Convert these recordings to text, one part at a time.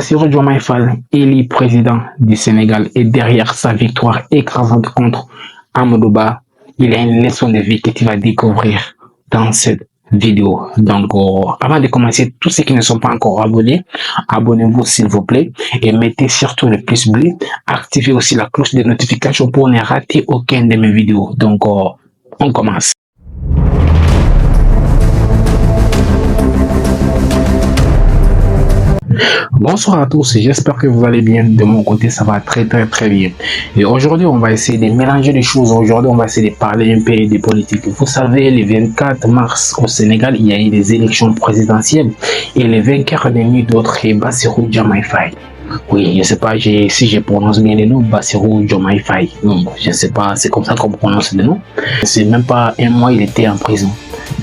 Bassirou Diomaye Faye, élu président du Sénégal, et derrière sa victoire écrasante contre Amadou Ba, il y a une leçon de vie que tu vas découvrir dans cette vidéo. Donc, avant de commencer, tous ceux qui ne sont pas encore abonnés, abonnez-vous s'il vous plaît et mettez surtout le pouce bleu. Activez aussi la cloche de notification pour ne rater aucune de mes vidéos. Donc, on commence. Bonsoir à tous, j'espère que vous allez bien. De mon côté, ça va très bien. Et aujourd'hui, on va essayer de mélanger les choses. Aujourd'hui, on va essayer de parler un peu des politiques. Vous savez, le 24 mars au Sénégal, il y a eu des élections présidentielles et le vainqueur de nuit d'autres est Bassirou Diomaye Faye. Oui, je ne sais pas si je prononce bien le nom, Bassirou Diomaye Faye. Donc, je ne sais pas, c'est comme ça qu'on prononce le nom. C'est même pas un mois, il était en prison.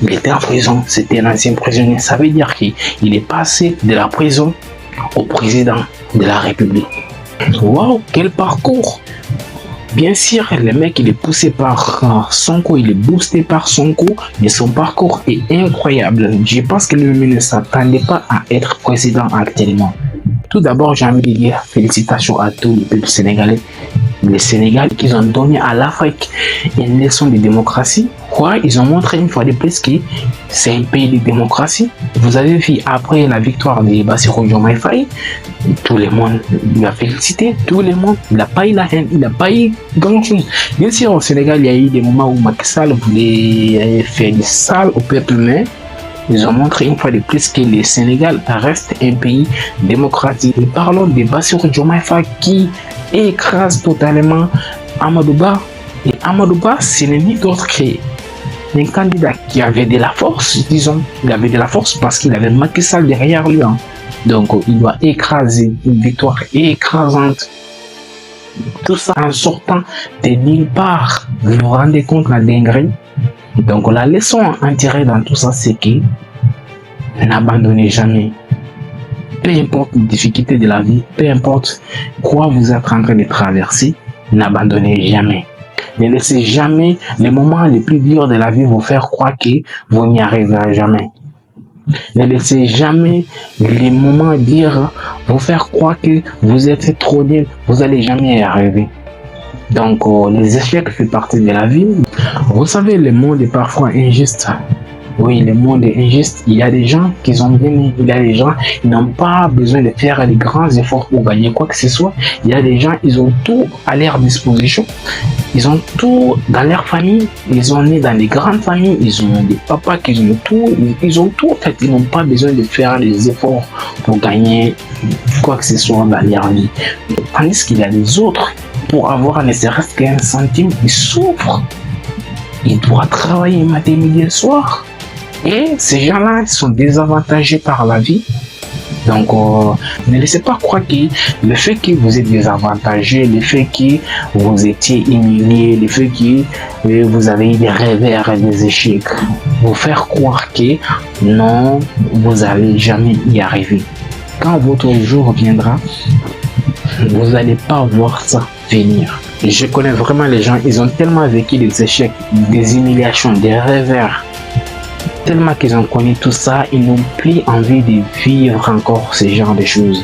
Il était en prison, c'était un ancien prisonnier. Ça veut dire qu'il est passé de la prison au président de la République. Waouh, quel parcours! Bien sûr, le mec, il est poussé par Sonko, il est boosté par Sonko, mais son parcours est incroyable. Je pense que lui ne s'attendait pas à être président actuellement. Tout d'abord, j'ai envie de dire félicitations à tous les peuples sénégalais. Les Sénégalais qui ont donné à l'Afrique une leçon de démocratie. Ouais, ils ont montré une fois de plus que c'est un pays de démocratie. Vous avez vu, après la victoire de Bassirou Diomaye Faye, tout le monde lui a félicité, tout le monde, il n'a pas eu la haine, il n'a pas eu grand chose. Bien sûr, au Sénégal, il y a eu des moments où Macky Sall voulait faire du sale au peuple, mais ils ont montré une fois de plus que le Sénégal reste un pays démocratique. Et parlons de Bassirou Diomaye Faye qui écrase totalement Amadou Ba. Et Amadou Ba, ce n'est ni d'autre qu'un candidat qui avait de la force, disons. Il avait de la force parce qu'il avait Macky Sall derrière lui. Hein. Donc, il doit écraser une victoire écrasante. Tout ça en sortant de nulle part. Vous vous rendez compte de la dinguerie? Donc, la leçon à tirer dans tout ça, c'est que n'abandonnez jamais. Peu importe les difficultés de la vie, peu importe quoi vous êtes en train de traverser, n'abandonnez jamais. Ne laissez jamais les moments les plus durs de la vie vous faire croire que vous n'y arriverez jamais. Ne laissez jamais les moments durs vous faire croire que vous êtes trop nul, vous n'allez jamais y arriver. Donc, les échecs font partie de la vie. Vous savez, le monde est parfois injuste. Oui, le monde est injuste. Il y a des gens qui ont bien, il y a des gens qui n'ont pas besoin de faire les grands efforts pour gagner quoi que ce soit. Il y a des gens, ils ont tout à leur disposition. Ils ont tout dans leur famille. Ils sont nés dans des grandes familles. Ils ont des papas qui ont tout. Ils ont tout. En fait, ils n'ont pas besoin de faire les efforts pour gagner quoi que ce soit dans leur vie. Tandis qu'il y a des autres, pour avoir ne serait-ce qu'un centime, ils souffrent. Ils doivent travailler matin, midi et soir. Et ces gens-là sont désavantagés par la vie. Donc, ne laissez pas croire que le fait que vous êtes désavantagé, le fait que vous étiez humilié, le fait que vous avez eu des revers et des échecs, vous faire croire que non, vous n'allez jamais y arriver. Quand votre jour viendra, vous n'allez pas voir ça venir. Je connais vraiment les gens, ils ont tellement vécu des échecs, des humiliations, des revers. Tellement qu'ils ont connu tout ça, ils n'ont plus envie de vivre encore ce genre de choses.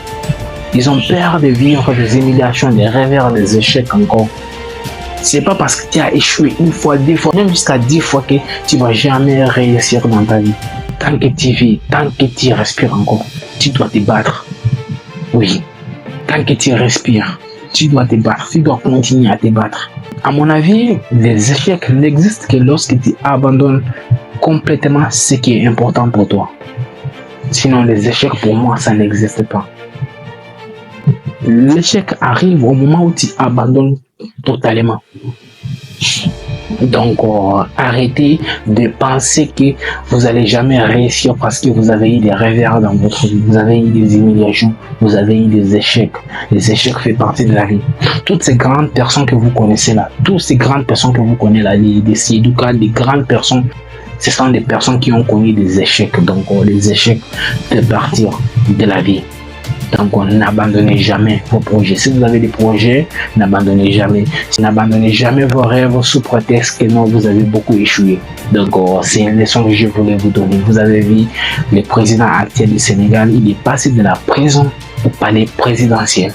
Ils ont peur de vivre des humiliations, des revers, des échecs encore. C'est pas parce que tu as échoué une fois, deux fois, même jusqu'à 10 fois que tu vas jamais réussir dans ta vie. Tant que tu vis, tant que tu respires encore, tu dois te battre. Oui, tant que tu respires, tu dois te battre, tu dois continuer à te battre. À mon avis, les échecs n'existent que lorsque tu abandonnes complètement ce qui est important pour toi. Sinon, les échecs, pour moi, ça n'existe pas. L'échec arrive au moment où tu abandonnes totalement. Donc, arrêtez de penser que vous n'allez jamais réussir parce que vous avez eu des revers dans votre vie, vous avez eu des humiliations, vous avez eu des échecs. Les échecs font partie de la vie. Toutes ces grandes personnes que vous connaissez là, toutes ces grandes personnes que vous connaissez là, des Sidouka, des grandes personnes, ce sont des personnes qui ont connu des échecs. Donc, les échecs font partie de la vie. Donc, n'abandonnez jamais vos projets. Si vous avez des projets, n'abandonnez jamais. N'abandonnez jamais vos rêves sous prétexte que non, vous avez beaucoup échoué. Donc, c'est une leçon que je voulais vous donner. Vous avez vu le président actuel du Sénégal, il est passé de la prison au palais présidentiel.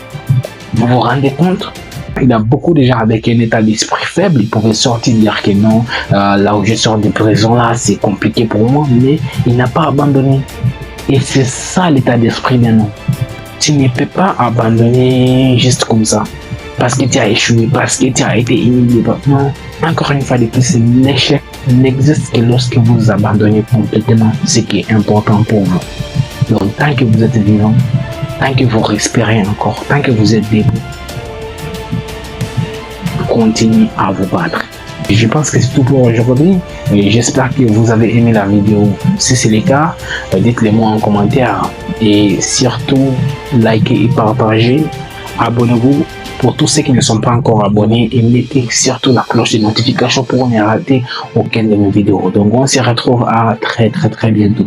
Vous vous rendez compte? Il y a beaucoup de gens avec un état d'esprit faible, ils pouvaient sortir dire que non, là où je sors de prison, là, c'est compliqué pour moi, mais il n'a pas abandonné. Et c'est ça l'état d'esprit d'un homme. Tu ne peux pas abandonner juste comme ça, parce que tu as échoué, parce que tu as été humilié. Non, encore une fois de plus, l'échec n'existe que lorsque vous abandonnez complètement ce qui est important pour vous. Donc, tant que vous êtes vivant, tant que vous respirez encore, tant que vous êtes debout, continuez à vous battre. Je pense que c'est tout pour aujourd'hui. J'espère que vous avez aimé la vidéo. Si c'est le cas, dites-le moi en commentaire. Et surtout, likez et partagez. Abonnez-vous pour tous ceux qui ne sont pas encore abonnés. Et mettez surtout la cloche de notification pour ne rater aucune de mes vidéos. Donc on se retrouve à très bientôt.